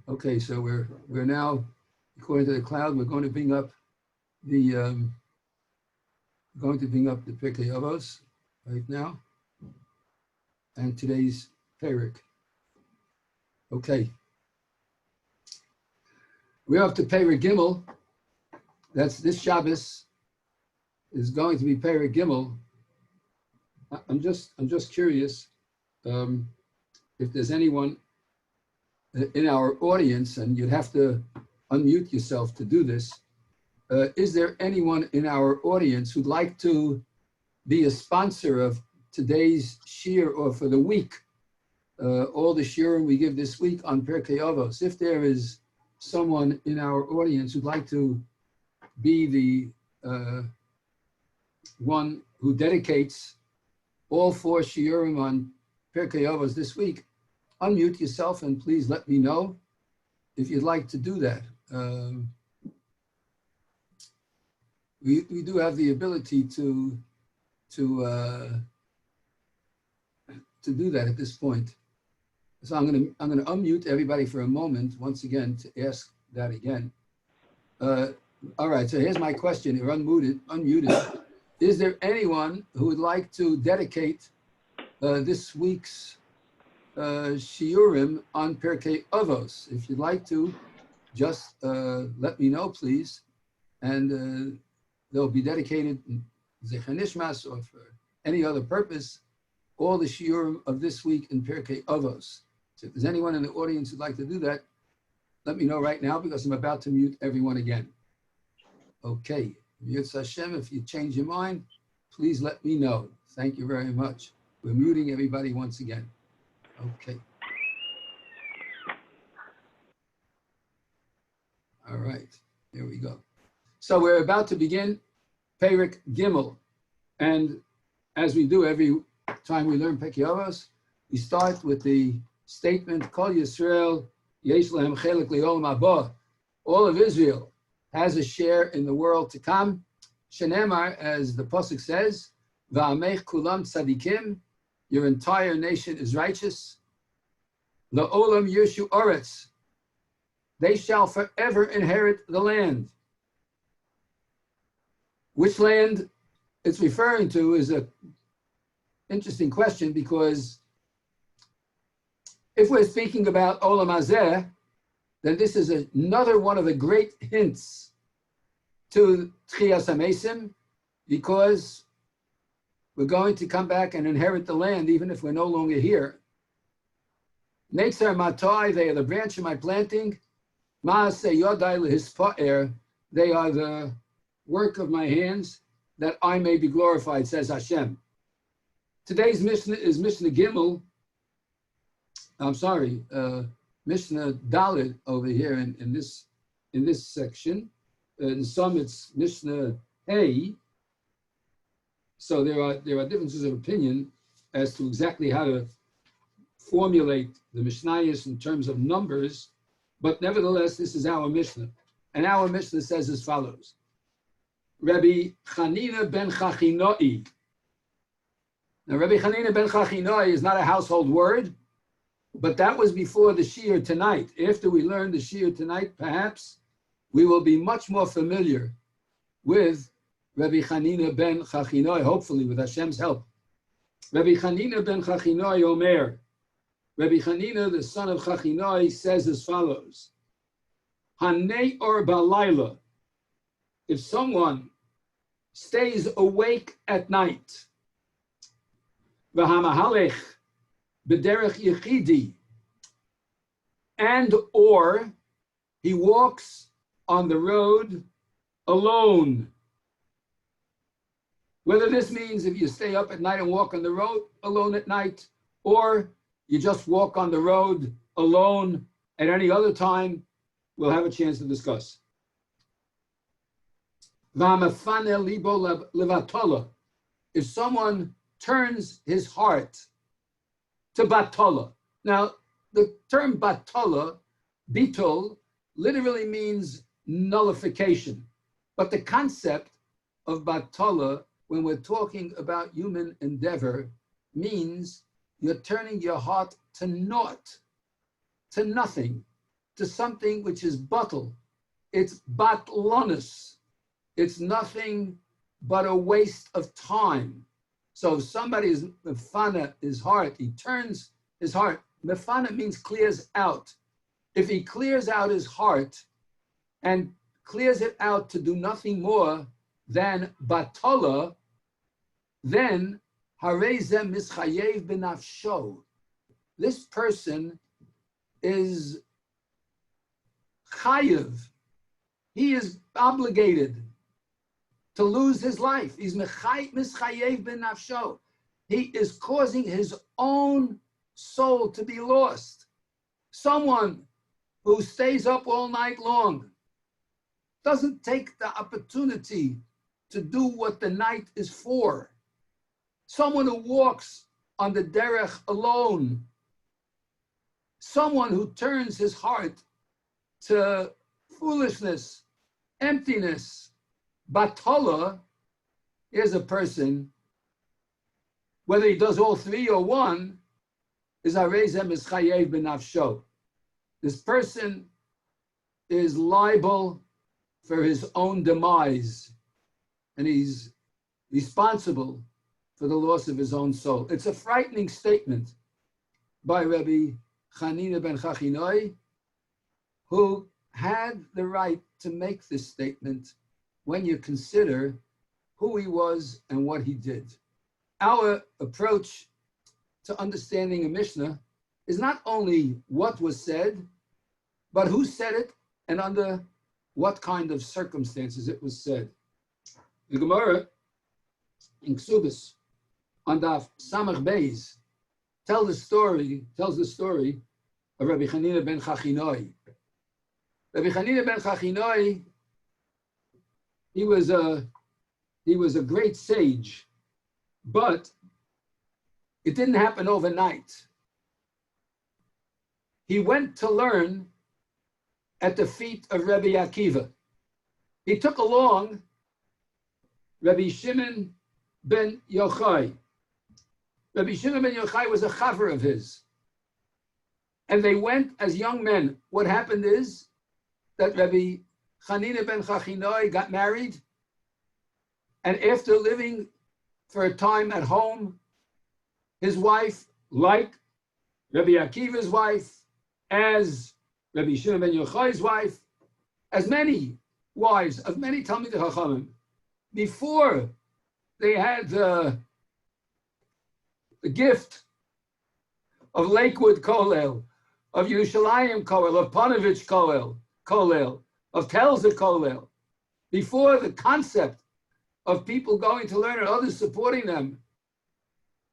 Okay, so we're now, according to the cloud, we're going to bring up the Pirkei Avos right now, and today's Perik. Okay, we're up to Perik Gimel. That's this Shabbos is going to be Perik Gimel. I'm just curious if there's anyone in our audience, and you'd have to unmute yourself to do this. Is there anyone in our audience who'd like to be a sponsor of today's Shiur or for the week? All the Shiurim we give this week on Pirkei Avos. If there is someone in our audience who'd like to be the one who dedicates all 4 Shiurim on Pirkei Avos this week, unmute yourself and please let me know if you'd like to do that. We do have the ability to do that at this point. So I'm gonna unmute everybody for a moment once again to ask that again. All right, so here's my question. You're unmuted. Is there anyone who would like to dedicate this week's Shiurim on Pirkei Avos? If you'd like to, just let me know, please. And they'll be dedicated in Zecher Nishmas or for any other purpose, all the Shiurim of this week in Pirkei Avos. So if there's anyone in the audience who'd like to do that, let me know right now because I'm about to mute everyone again. Okay, Yitz Hashem, if you change your mind, please let me know. Thank you very much. We're muting everybody once again. Okay. All right, here we go. So we're about to begin Perik Gimel. And as we do every time we learn Pirkei Avos, we start with the statement, Kol Yisrael yesh lahem chelik le'olam haba. All of Israel has a share in the world to come. Shenemar, as the pasuk says, Va'amech kulam tzadikim, your entire nation is righteous. La'olam yeshu oretz, they shall forever inherit the land. Which land it's referring to is an interesting question, because if we're speaking about Olam Hazeh, then this is another one of the great hints to Tchias HaMesim, because we're going to come back and inherit the land even if we're no longer here. Netzar Matai, they are the branch of my planting. Maaseh Yodai Lehispa'er, they are the work of my hands, that I may be glorified, says Hashem. Today's Mishnah is Mishnah Gimel. I'm sorry, Mishnah Dalet over here in this section. In some it's Mishnah Hey. So there are differences of opinion as to exactly how to formulate the Mishnayos in terms of numbers, but nevertheless, this is our Mishnah. And our Mishnah says as follows. Rabbi Chanina ben Chachinoi. Now, Rabbi Chanina ben Chachinoi is not a household word, but that was before the Shiur tonight. After we learn the Shiur tonight, perhaps we will be much more familiar with Rabbi Chanina ben Chachinoi, hopefully with Hashem's help. Rabbi Chanina ben Chachinoi Omer. Rabbi Chanina, the son of Chachinoi, says as follows. Hanei or balayla. If someone stays awake at night, v'hamahalech b'derech yechidi, and or he walks on the road alone. Whether this means if you stay up at night and walk on the road alone at night, or you just walk on the road alone at any other time, we'll have a chance to discuss. If someone turns his heart to batala. Now, the term batala, bitol, literally means nullification. But the concept of batala, when we're talking about human endeavor, means you're turning your heart to naught, to nothing, to something which is batel. It's batlonus. It's nothing but a waste of time. So if somebody is mefana his heart, he turns his heart. Mefana means clears out. If he clears out his heart and clears it out to do nothing more than batola, then hareze mischayev benafsho. This person is chayev. He is obligated to lose his life. He's mischayev benafsho. He is causing his own soul to be lost. Someone who stays up all night long doesn't take the opportunity to do what the night is for. Someone who walks on the derech alone. Someone who turns his heart to foolishness, emptiness, batola. Here's a person, whether he does all three or one, is harezem mischayev benafsho. This person is liable for his own demise, and he's responsible for the loss of his own soul. It's a frightening statement by Rabbi Chanina ben Chachinoi, who had the right to make this statement when you consider who he was and what he did. Our approach to understanding a Mishnah is not only what was said, but who said it and under what kind of circumstances it was said. The Gemara in Ksubis on Daf Samach Beis tells the story of Rabbi Chanina ben Chachinoi. Rabbi Chanina ben Chachinoi, he was a great sage, but it didn't happen overnight. He went to learn at the feet of Rabbi Akiva. He took along Rabbi Shimon ben Yochai. Rabbi Shimon ben Yochai was a chaver of his. And they went as young men. What happened is that Rabbi Chanina ben Chachinoi got married, and after living for a time at home, his wife, like Rabbi Akiva's wife, as Rabbi Shimon ben Yochai's wife, as many wives of many Talmidei Chachamim, before they had the gift of Lakewood Kolel, of Yerushalayim Kolel, of Panovich Kolel, of Telza Kolel, before the concept of people going to learn and others supporting them,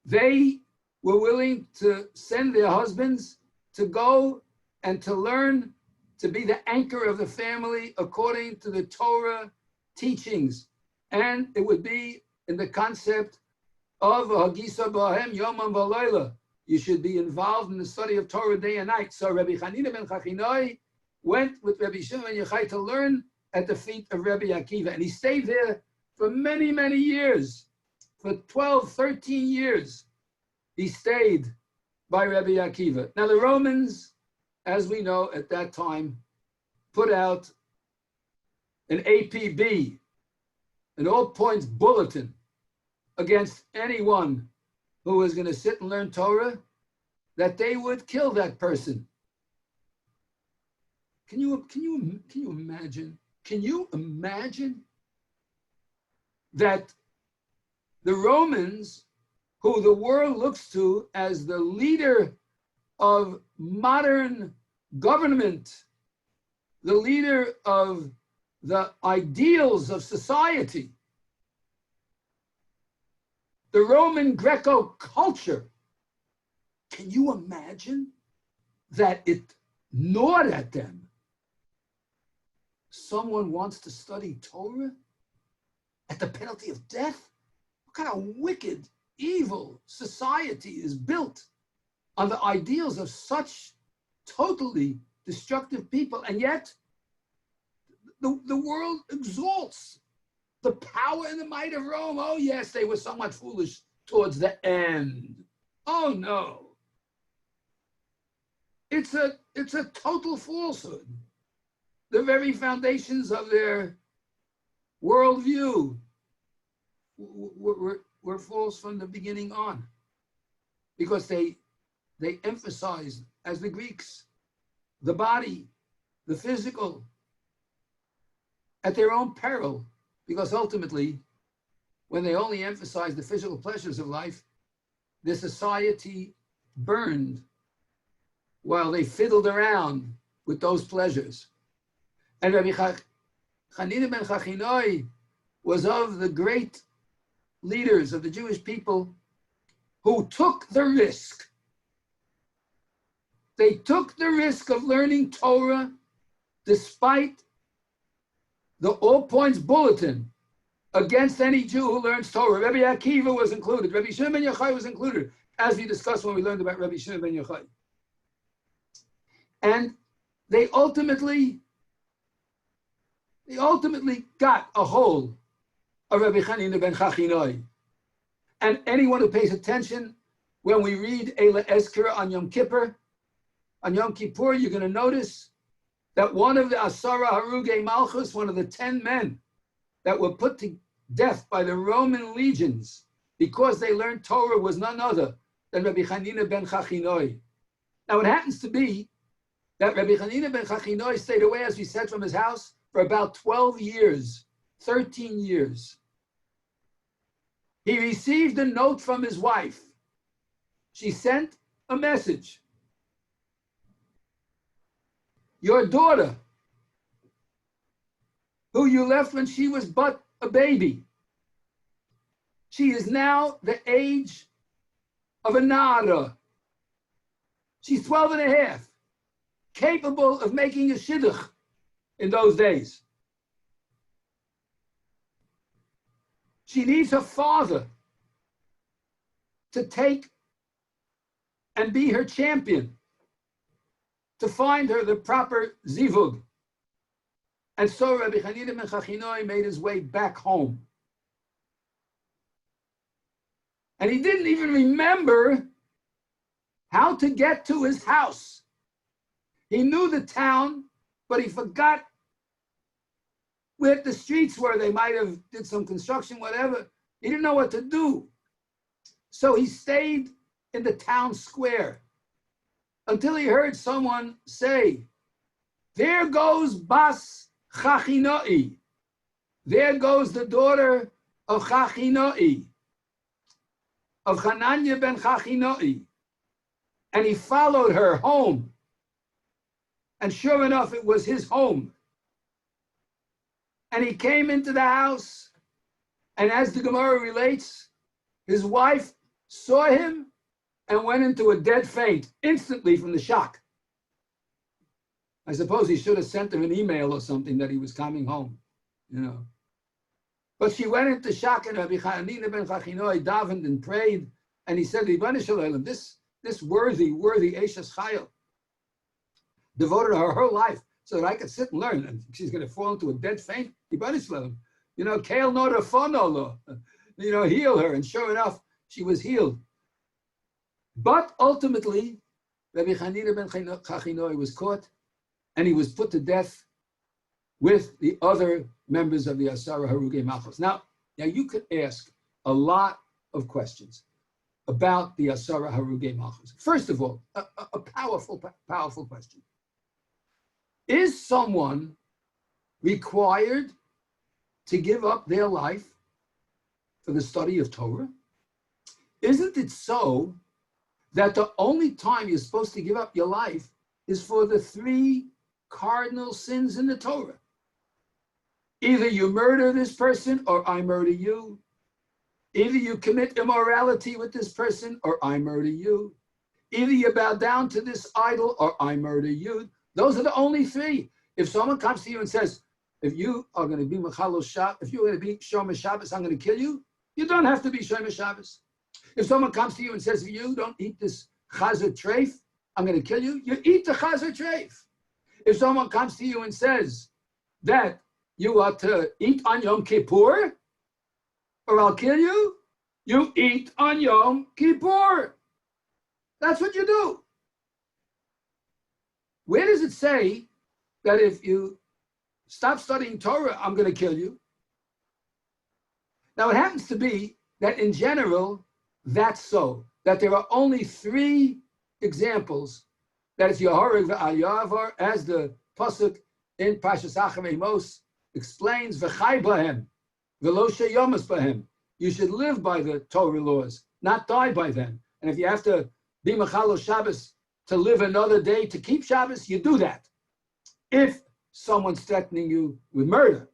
they were willing to send their husbands to go and to learn, to be the anchor of the family according to the Torah teachings. And it would be in the concept of Hagisa Bahem Yomam V'Layla. You should be involved in the study of Torah day and night. So Rabbi Chanina ben Chachinoi went with Rabbi Shimon ben Yochai to learn at the feet of Rabbi Akiva. And he stayed there for many, many years. For 12, 13 years, he stayed by Rabbi Akiva. Now the Romans, as we know at that time, put out an APB, an all points bulletin, against anyone who was going to sit and learn Torah, that they would kill that person. Can you imagine? Can you imagine that the Romans, who the world looks to as the leader of modern government, the leader of the ideals of society, the Roman Greco culture, can you imagine that it gnawed at them? Someone wants to study Torah at the penalty of death? What kind of wicked, evil society is built on the ideals of such totally destructive people? And yet, the world exalts the power and the might of Rome. Oh yes, they were somewhat foolish towards the end. Oh no. It's a It's a total falsehood. The very foundations of their worldview were false from the beginning on, because they emphasized, as the Greeks, the body, the physical, at their own peril, because ultimately, when they only emphasized the physical pleasures of life, the society burned while they fiddled around with those pleasures. And Rabbi Chanina ben Chachinoi was of the great leaders of the Jewish people who took the risk. They took the risk of learning Torah despite the All Points Bulletin against any Jew who learns Torah. Rabbi Akiva was included. Rabbi Shimon ben Yochai was included, as we discussed when we learned about Rabbi Shimon ben Yochai. And they ultimately got a hold of Rabbi Chanina ben Chachinoi. And anyone who pays attention, when we read Eila Ezkira on Yom Kippur, you're going to notice that one of the Asara Harugei Malchus, one of the 10 men that were put to death by the Roman legions because they learned Torah, was none other than Rabbi Chanina ben Chachinoi. Now it happens to be that Rabbi Chanina ben Chachinoi stayed away, as we said, from his house for about 12 years, 13 years. He received a note from his wife. She sent a message. Your daughter, who you left when she was but a baby, she is now the age of a Nara. She's 12 and a half, capable of making a shidduch in those days. She needs her father to take and be her champion, to find her the proper zivug. And so Rabbi Chanina ben Chachinoi made his way back home. And he didn't even remember how to get to his house. He knew the town, but he forgot where the streets were. They might have did some construction, whatever. He didn't know what to do. So he stayed in the town square until he heard someone say, there goes Bas Chachinoi. There goes the daughter of Chachinoi, of Hananya ben Chachinoi. And he followed her home. And sure enough, it was his home. And he came into the house, and as the Gemara relates, his wife saw him and went into a dead faint instantly from the shock. I suppose he should have sent him an email or something that he was coming home, you know. But she went into shock, and Rabbi Chanina ben Chachinoi davened and prayed, and he said, this worthy Eishes Chayil devoted her whole life so that I could sit and learn, and she's going to fall into a dead faint. You know, Kael Noda Fonolo, you know, heal her. And sure enough, she was healed. But ultimately, Rabbi Chanina ben Chachinoi was caught, and he was put to death with the other members of the Asara Harugei Malchus. Now you could ask a lot of questions about the Asara Harugei Malchus. First of all, a powerful question. Is someone required to give up their life for the study of Torah? Isn't it so that the only time you're supposed to give up your life is for the 3 cardinal sins in the Torah? Either you murder this person or I murder you. Either you commit immorality with this person or I murder you. Either you bow down to this idol or I murder you. Those are the only 3. If someone comes to you and says, if you are going to be Mechalo Shabbos, if you're going to be Shomer Shabbos, I'm going to kill you, you don't have to be Shomer Shabbos. If someone comes to you and says, if you don't eat this Chazer Treif, I'm going to kill you, you eat the Chazer Treif. If someone comes to you and says that you are to eat on Yom Kippur, or I'll kill you, you eat on Yom Kippur. That's what you do. Where does it say that if you stop studying Torah, I'm going to kill you? Now, it happens to be that in general, that's so, that there are only 3 examples that it's Yehorig v'Ayavar, as the Pasuk in Parshas Acharei Amos explains, v'chai b'hem, v'lo sheyomas b'hem. You should live by the Torah laws, not die by them. And if you have to be Mechalo Shabbos to live another day to keep Shabbos, you do that. If someone's threatening you with murder.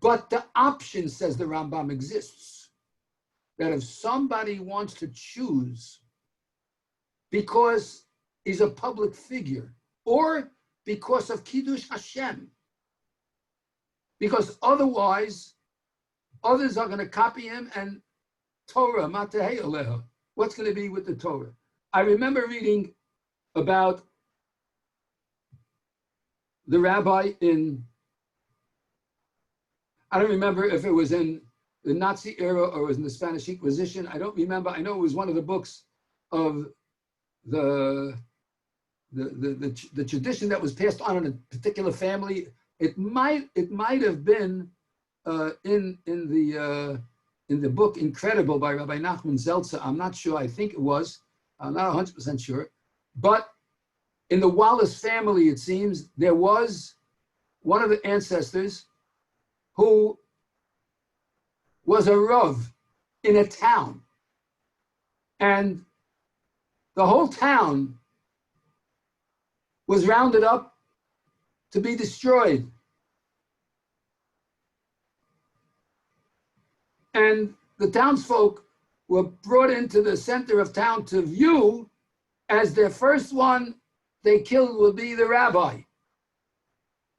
But the option, says the Rambam, exists, that if somebody wants to choose because he's a public figure or because of Kiddush Hashem, because otherwise others are going to copy him, and Torah, Matehei Aleha, what's going to be with the Torah? I remember reading about the rabbi in, I don't remember if it was in the Nazi era or it was in the Spanish Inquisition. I don't remember. I know it was one of the books of the tradition that was passed on in a particular family. It might have been in the book Incredible by Rabbi Nachman Zeltzer. I'm not sure. I think it was. I'm not 100% sure. But in the Wallace family, it seems, there was one of the ancestors who was a Rav in a town. And the whole town was rounded up to be destroyed. And the townsfolk were brought into the center of town to view, as their first one they killed would be the rabbi.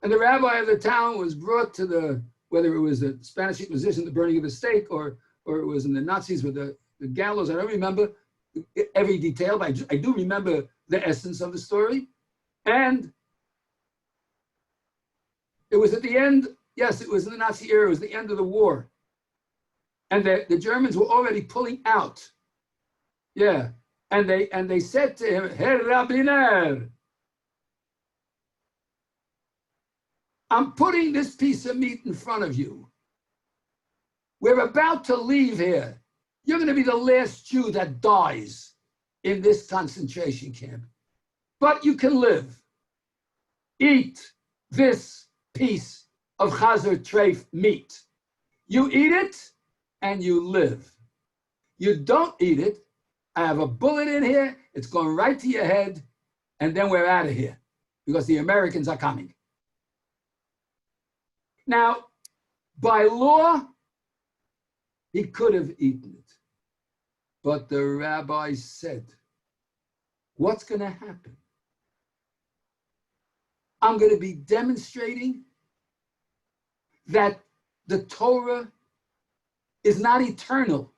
And the rabbi of the town was brought to the, whether it was the Spanish Inquisition, the burning of the stake, or it was in the Nazis with the gallows. I don't remember every detail, but I do remember the essence of the story. And it was at the end, yes, it was in the Nazi era, it was the end of the war. And the Germans were already pulling out. Yeah. And they said to him, Herr Rabbiner, I'm putting this piece of meat in front of you. We're about to leave here. You're going to be the last Jew that dies in this concentration camp. But you can live. Eat this piece of chazer treif meat. You eat it and you live. You don't eat it, I have a bullet in here, it's going right to your head, and then we're out of here because the Americans are coming. Now, by law, he could have eaten it. But the rabbi said, what's going to happen? I'm going to be demonstrating that the Torah is not eternal.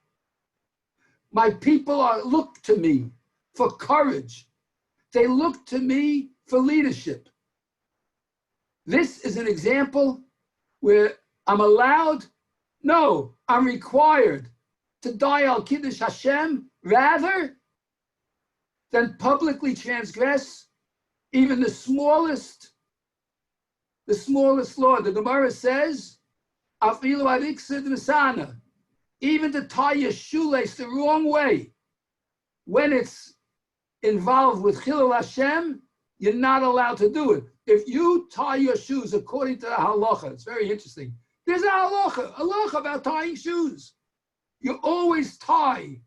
My people look to me for courage. They look to me for leadership. This is an example where I'm allowed, no, I'm required to die al Kiddush Hashem rather than publicly transgress even the smallest law. The Gemara says, Afilu ariksid nisana, even to tie your shoelace the wrong way, when it's involved with Chilul Hashem, you're not allowed to do it. If you tie your shoes according to the halacha, it's very interesting. There's a halacha about tying shoes. You always tie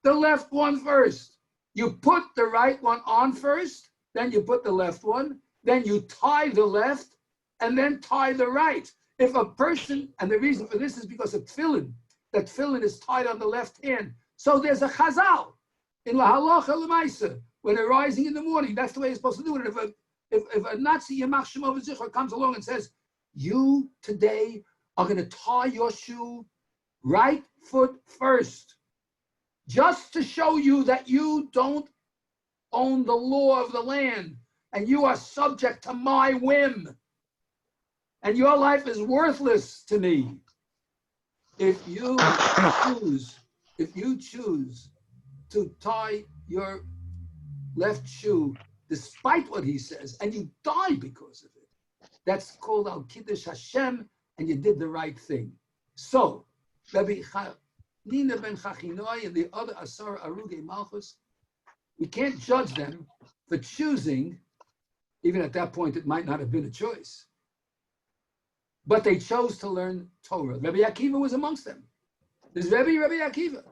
the left one first. You put the right one on first, then you put the left one, then you tie the left, and then tie the right. If a person, and the reason for this is because of tefillin, that tefillin is tied on the left hand. So there's a chazal in la halacha l'maisa, when they're rising in the morning, that's the way you're supposed to do it. If a Nazi Yamach Shemov Zichor comes along and says, you today are going to tie your shoe right foot first, just to show you that you don't own the law of the land and you are subject to my whim and your life is worthless to me. If you choose to tie your left shoe despite what he says, and you die because of it. That's called Al Kiddush Hashem, and you did the right thing. So, Rabbi Nina ben Chachinoi and the other Asar Aruge Malchus, we can't judge them for choosing, even at that point it might not have been a choice, but they chose to learn Torah. Rabbi Akiva was amongst them. This Rabbi Akiva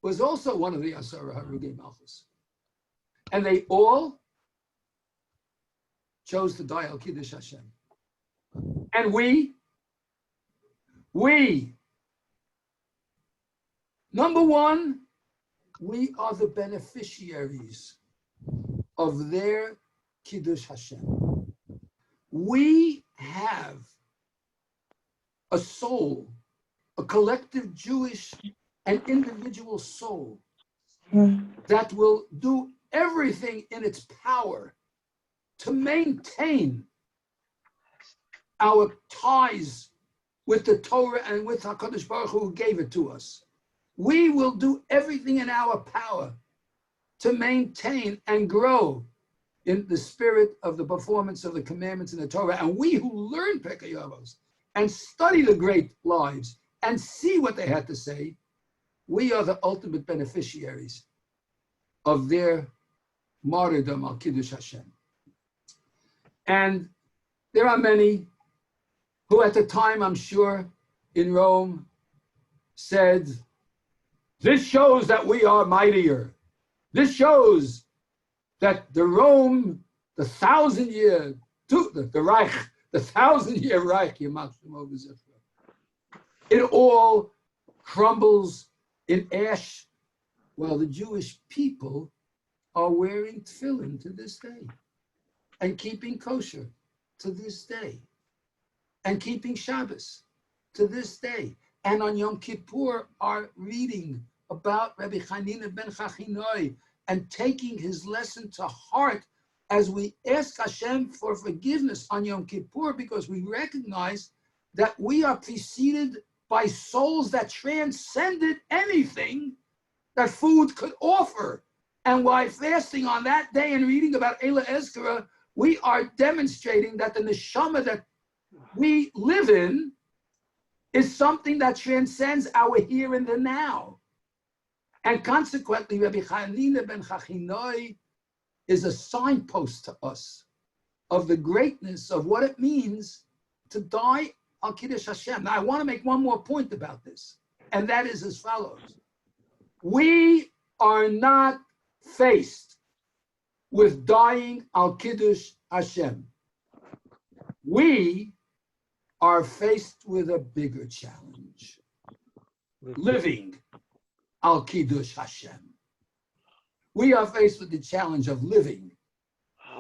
was also one of the Asar Aruge Malchus. And they all chose to die Al Kiddush Hashem. And we, number one, we are the beneficiaries of their Kiddush Hashem. We have a soul, a collective Jewish and individual soul that will do everything in its power to maintain our ties with the Torah and with HaKadosh Baruch Hu who gave it to us. We will do everything in our power to maintain and grow in the spirit of the performance of the commandments in the Torah. And we who learn Pirkei Avos and study the great lives and see what they had to say, we are the ultimate beneficiaries of their martyrdom al Kiddush Hashem. And there are many who at the time, I'm sure, in Rome said, this shows that we are mightier. This shows that the Rome, the 1,000-year, the Reich, the 1,000-year Reich, it all crumbles in ash while the Jewish people are wearing tefillin to this day and keeping kosher to this day and keeping Shabbos to this day. And on Yom Kippur are reading about Rabbi Chanina ben Chachinoi and taking his lesson to heart as we ask Hashem for forgiveness on Yom Kippur, because we recognize that we are preceded by souls that transcended anything that food could offer. And while fasting on that day and reading about Eila Ezkara, we are demonstrating that the neshama that we live in is something that transcends our here and the now. And consequently, Rabbi Chanina ben Chachinoi is a signpost to us of the greatness of what it means to die al Kiddush Hashem. Now, I want to make one more point about this, and that is as follows. We are not faced with dying al Kiddush Hashem. We are faced with a bigger challenge, living al Kiddush Hashem. We are faced with the challenge of living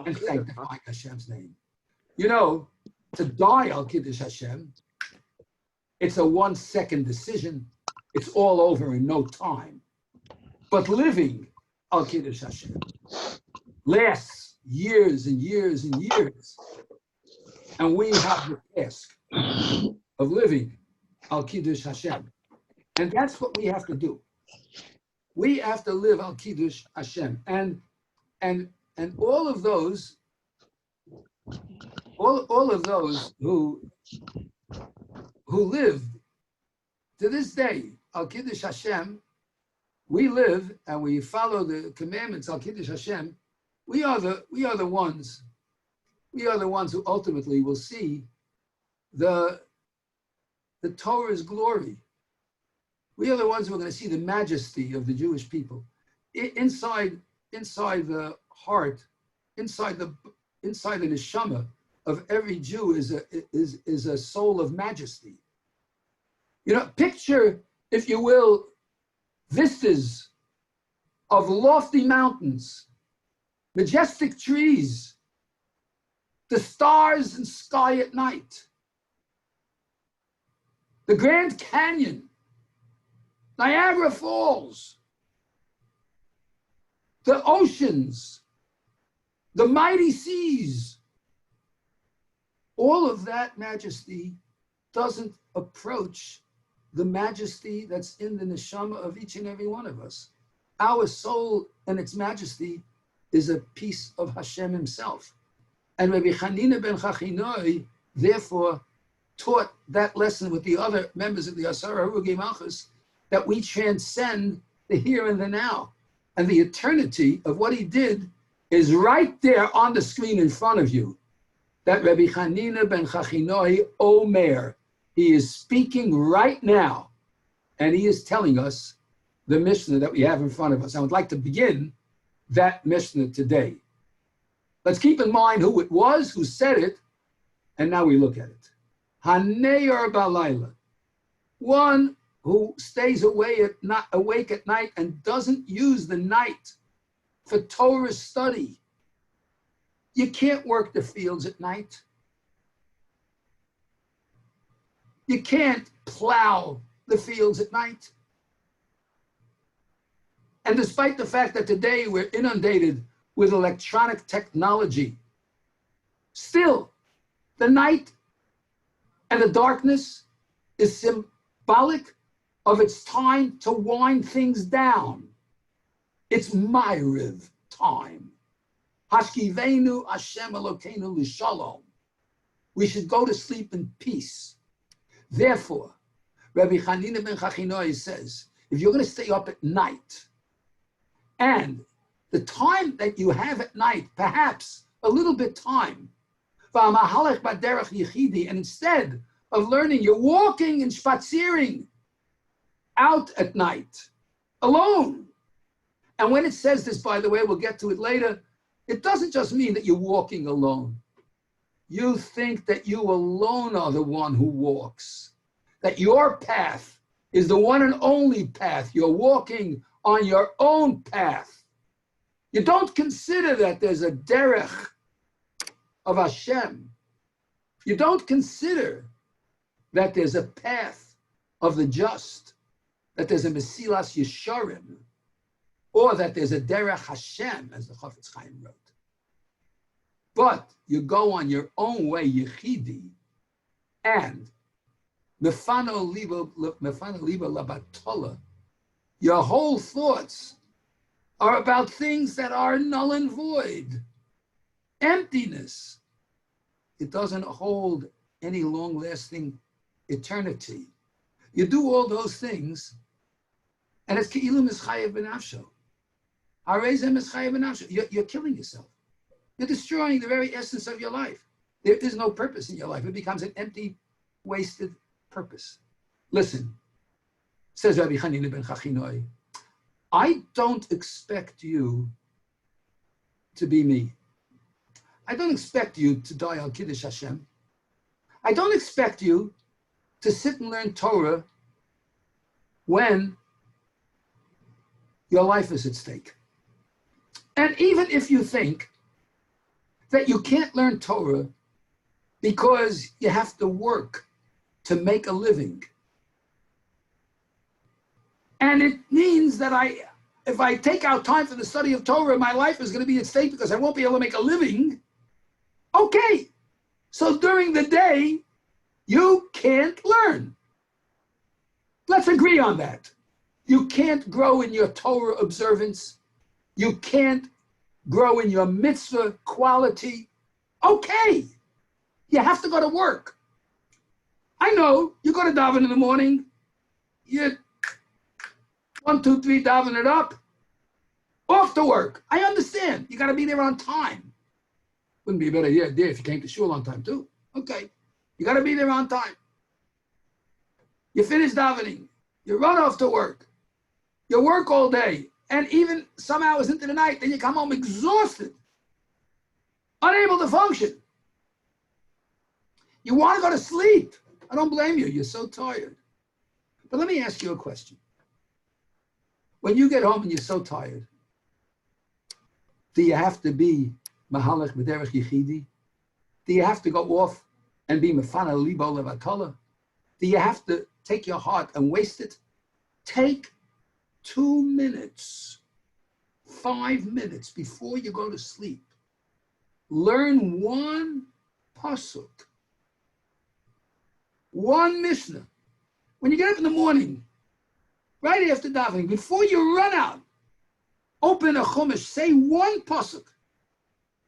and sanctifying Hashem's name. You know, to die al Kiddush Hashem, it's a 1-second decision. It's all over in no time. But living al Kiddush Hashem lasts years and years and years. And we have the task of living al Kiddush Hashem. And that's what we have to do. We have to live al Kiddush Hashem. And all of those who lived to this day al Kiddush Hashem, we live and we follow the commandments al Kiddush Hashem. We are the ones who ultimately will see the Torah's glory. We are the ones who are going to see the majesty of the Jewish people. Inside the heart, inside the neshama of every Jew is a soul of majesty. You know, picture, if you will, vistas of lofty mountains, majestic trees, the stars and sky at night, the Grand Canyon, Niagara Falls, the oceans, the mighty seas. All of that majesty doesn't approach the majesty that's in the neshama of each and every one of us. Our soul and its majesty is a piece of Hashem himself. And Rabbi Chanina ben Chachinoi, therefore, taught that lesson with the other members of the Asara Harugi Malchus, that we transcend the here and the now. And the eternity of what he did is right there on the screen in front of you. That Rabbi Chanina ben Chachinoi Omer, he is speaking right now, and he is telling us the Mishnah that we have in front of us. I would like to begin that Mishnah today. Let's keep in mind who it was, who said it, and now we look at it. Haneyor Balayla, one who stays awake at night and doesn't use the night for Torah study. You can't work the fields at night. You can't plow the fields at night. And despite the fact that today we're inundated with electronic technology, still the night and the darkness is symbolic of its time to wind things down. It's Ma'ariv time. Hashkivenu Hashem Elokeinu L'Shalom. We should go to sleep in peace. Therefore, Rabbi Chanina ben Chachinoi says, if you're going to stay up at night, and the time that you have at night, perhaps a little bit time, and instead of learning, you're walking and spaziering out at night, alone. And when it says this, by the way, we'll get to it later, it doesn't just mean that you're walking alone. You think that you alone are the one who walks, that your path is the one and only path. You're walking on your own path. You don't consider that there's a derech of Hashem. You don't consider that there's a path of the just, that there's a Mesilas Yesharim, or that there's a derech Hashem, as the Chafetz Chaim wrote. But you go on your own way, Yechidi, and Mefano Liba Labatola, your whole thoughts are about things that are null and void. Emptiness. It doesn't hold any long-lasting eternity. You do all those things, and it's Ke'ilu Mischayev B'nafsho. Harezem Mischayev B'nafsho. You're killing yourself. You're destroying the very essence of your life. There is no purpose in your life. It becomes an empty, wasted purpose. Listen, says Rabbi Chanina ben Chachinoi, I don't expect you to be me. I don't expect you to die al Kiddush Hashem. I don't expect you to sit and learn Torah when your life is at stake. And even if you think that you can't learn Torah because you have to work to make a living, and it means that if I take out time for the study of Torah, my life is going to be at stake because I won't be able to make a living. Okay, so during the day, you can't learn. Let's agree on that. You can't grow in your Torah observance. You can't grow in your mitzvah quality. Okay, you have to go to work. I know, you go to daven in the morning, you 1, 2, 3, daven it up, off to work. I understand, you gotta be there on time. Wouldn't be a better idea if you came to shul on time too. Okay, you gotta be there on time. You finish davening, you run off to work, you work all day, and even some hours into the night, then you come home exhausted, unable to function. You want to go to sleep. I don't blame you. You're so tired. But let me ask you a question. When you get home and you're so tired, do you have to be Mahalach B'derech Yechidi? Do you have to go off and be Mefana Libo Levatola? Do you have to take your heart and waste it? Take 2 minutes, 5 minutes before you go to sleep. Learn one pasuk, one Mishnah. When you get up in the morning, right after davening, before you run out Open a chumash, say one pasuk.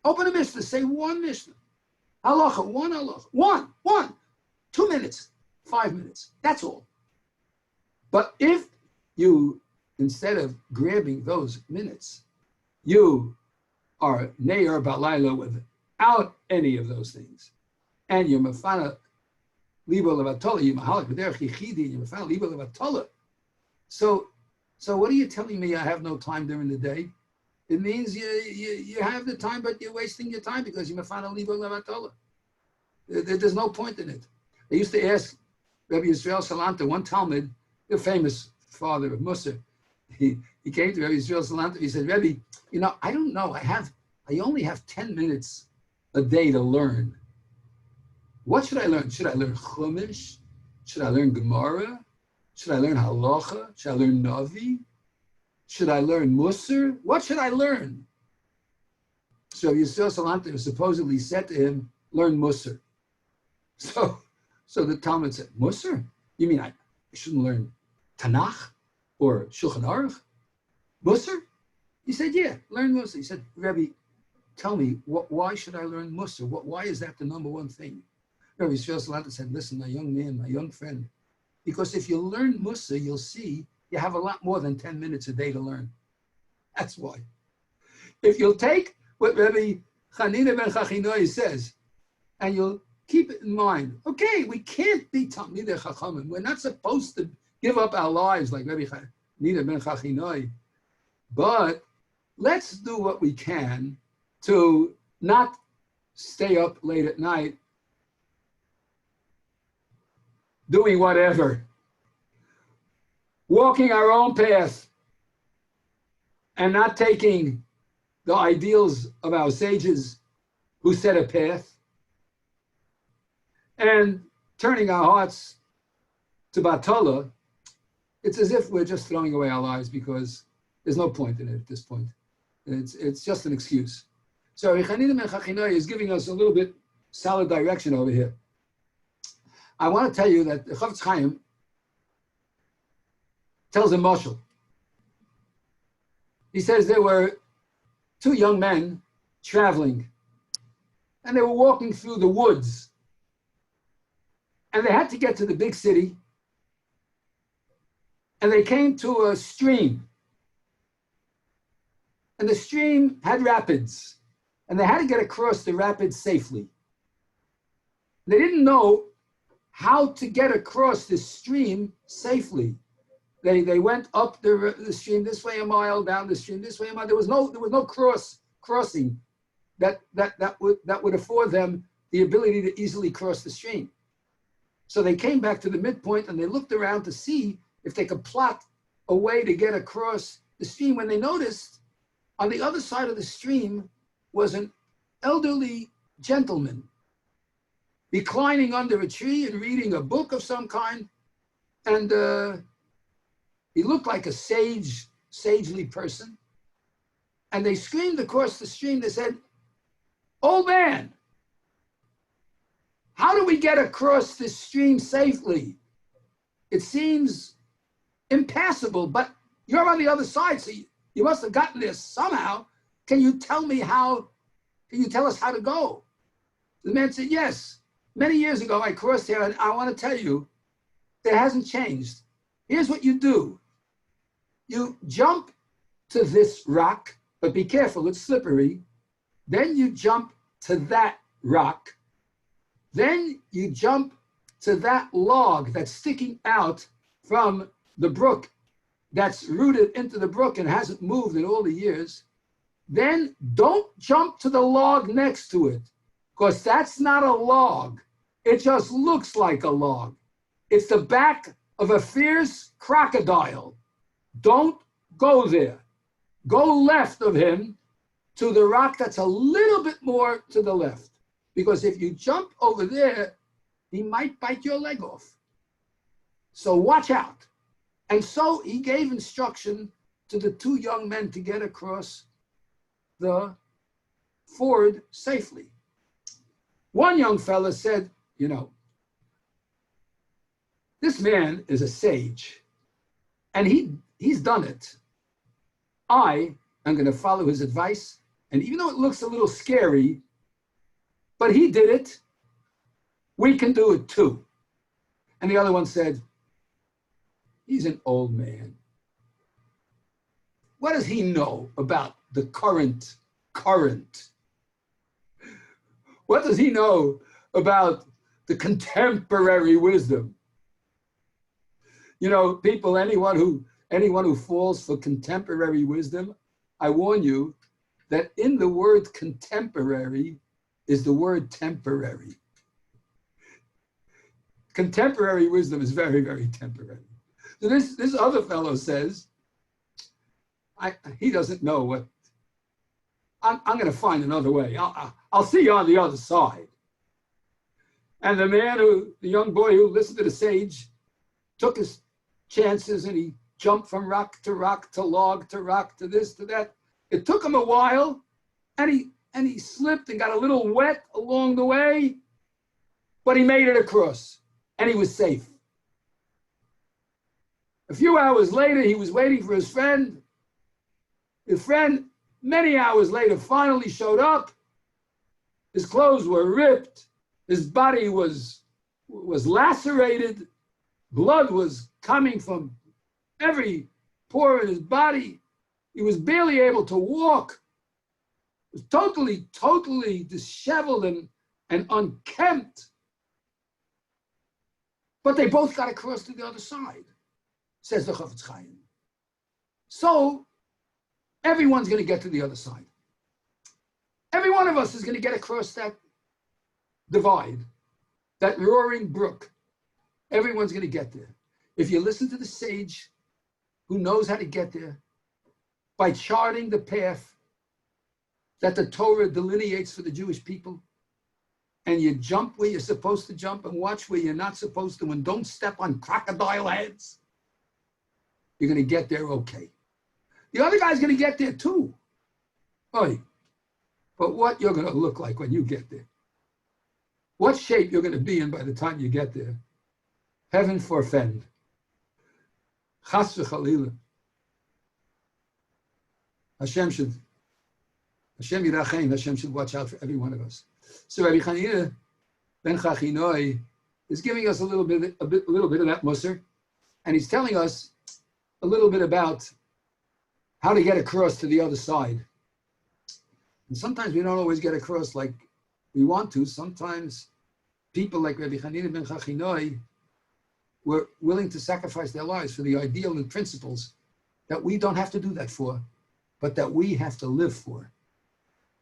Open a mishnah, say one mishnah. Halacha, one halacha. One. 2 minutes, 5 minutes. That's all. But if you, instead of grabbing those minutes, you are ne'er balayla without any of those things, and you're mafana libo levatala, you're mahalik b'derech yichidi, you're mafana libo levatala. So what are you telling me? I have no time during the day. It means you have the time, but you're wasting your time because you're mafana libo levatala. There's no point in it. They used to ask Rabbi Yisrael Salanta, one Talmud, the famous father of Musar. He came to Rabbi Yisrael Salanta. He said, Rabbi, I don't know. I only have 10 minutes a day to learn. What should I learn? Should I learn Chumash? Should I learn Gemara? Should I learn Halacha? Should I learn Navi? Should I learn Musar? What should I learn? So Rabbi Yisrael Salanta supposedly said to him, learn Musar. So the Talmud said, Musar? You mean I shouldn't learn Tanakh or Shulchan Aruch? Musar? He said, yeah, learn Musar. He said, Rabbi, tell me, why should I learn Musar? Why is that the number one thing? Rabbi Yisrael Salanta said, listen, my young man, my young friend, because if you learn Musar, you'll see you have a lot more than 10 minutes a day to learn. That's why. If you'll take what Rabbi Chanina ben Chachinoi says, and you'll keep it in mind, okay, we can't be Talmidei Chachamim. We're not supposed to give up our lives like Rabbi Chanina ben Chachinoi, but let's do what we can to not stay up late at night doing whatever, walking our own path and not taking the ideals of our sages who set a path and turning our hearts to Batala. It's as if we're just throwing away our lives because there's no point in it at this point. It's just an excuse. So Chanina ben Chachinoi is giving us a little bit solid direction over here. I want to tell you that the Chofetz Chaim tells a mashal. He says there were 2 young men traveling, and they were walking through the woods, and they had to get to the big city, and they came to a stream, and the stream had rapids, and they had to get across the rapids safely. They didn't know how to get across the stream safely. They went up the stream this way a mile, down the stream this way a mile. There was no crossing that would afford them the ability to easily cross the stream. So they came back to the midpoint and they looked around to see if they could plot a way to get across the stream, when they noticed on the other side of the stream was an elderly gentleman reclining under a tree and reading a book of some kind. And he looked like a sagely person. And they screamed across the stream. They said, "Old man, how do we get across this stream safely? It seems impassable, but you're on the other side, so you must have gotten there somehow. Can you tell me how? Can you tell us how to go?" The man said, "Yes. Many years ago, I crossed here, and I want to tell you, it hasn't changed. Here's what you do. You jump to this rock, but be careful, it's slippery. Then you jump to that rock. Then you jump to that log that's sticking out from the brook, that's rooted into the brook and hasn't moved in all the years. Then don't jump to the log next to it, because that's not a log. It just looks like a log. It's the back of a fierce crocodile. Don't go there. Go left of him to the rock that's a little bit more to the left. Because if you jump over there, he might bite your leg off. So watch out." And so he gave instruction to the 2 young men to get across the ford safely. One young fella said, this man is a sage, and he's done it. I I'm going to follow his advice. And even though it looks a little scary, but he did it, we can do it too. And the other one said, he's an old man. What does he know about the current? What does he know about the contemporary wisdom? You know, people, anyone who falls for contemporary wisdom, I warn you that in the word contemporary is the word temporary. Contemporary wisdom is very, very temporary. So this other fellow says, he doesn't know what, I'm going to find another way. I'll see you on the other side. And the young boy who listened to the sage took his chances and he jumped from rock to rock to log to rock to this to that. It took him a while and he slipped and got a little wet along the way, but he made it across and he was safe. A few hours later, he was waiting for his friend. His friend, many hours later, finally showed up. His clothes were ripped. His body was lacerated. Blood was coming from every pore in his body. He was barely able to walk. He was totally disheveled and unkempt. But they both got across to the other side, says the Chafetz Chaim. So everyone's going to get to the other side. Every one of us is going to get across that divide, that roaring brook. Everyone's going to get there. If you listen to the sage who knows how to get there by charting the path that the Torah delineates for the Jewish people, and you jump where you're supposed to jump and watch where you're not supposed to, and don't step on crocodile heads, you're going to get there okay. The other guy's going to get there too. Oy. But what you're going to look like when you get there, what shape you're going to be in by the time you get there, heaven forfend. Chas v'chalila. Hashem yirachem, Hashem should watch out for every one of us. So Rabbi Chanina ben Chachinoi is giving us a little bit of that musar, and he's telling us a little bit about how to get across to the other side. And sometimes we don't always get across like we want to. Sometimes people like Rabbi Chanina ben Chachinoi were willing to sacrifice their lives for the ideal and principles that we don't have to do that for, but that we have to live for.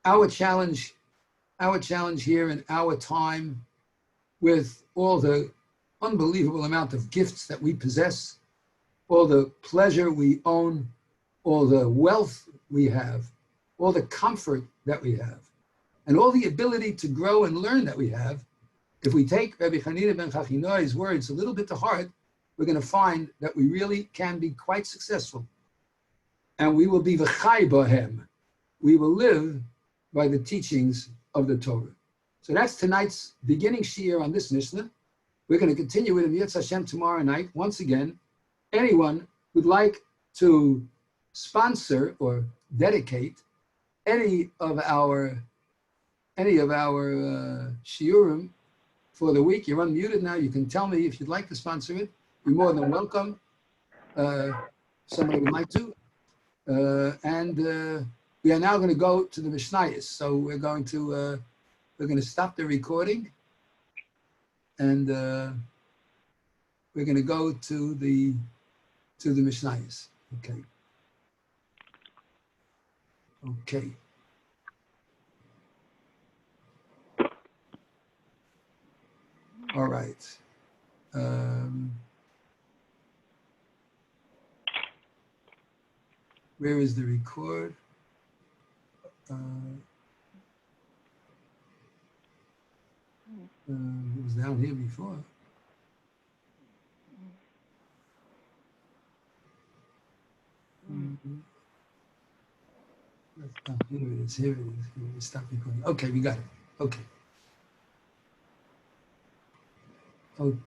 Our challenge here in our time, with all the unbelievable amount of gifts that we possess, all the pleasure we own, all the wealth we have, all the comfort that we have, and all the ability to grow and learn that we have, if we take Rabbi Chanina ben Chachinoi's words a little bit to heart, we're going to find that we really can be quite successful. And we will be v'chai bohem. We will live by the teachings of the Torah. So that's tonight's beginning shiur on this Mishnah. We're going to continue with Yetz Hashem tomorrow night. Once again, anyone who'd like to sponsor or dedicate any of our shiurim for the week, you're unmuted now. You can tell me if you'd like to sponsor it. You're more than welcome. Somebody would like to. We are now going to go to the Mishnayos. So we're going to stop the recording, and we're going to go to the Mishnayos. Okay. All right. Where is the record? It was down here before. Here it is. Here it is. Stop recording. Okay, we got it. Okay.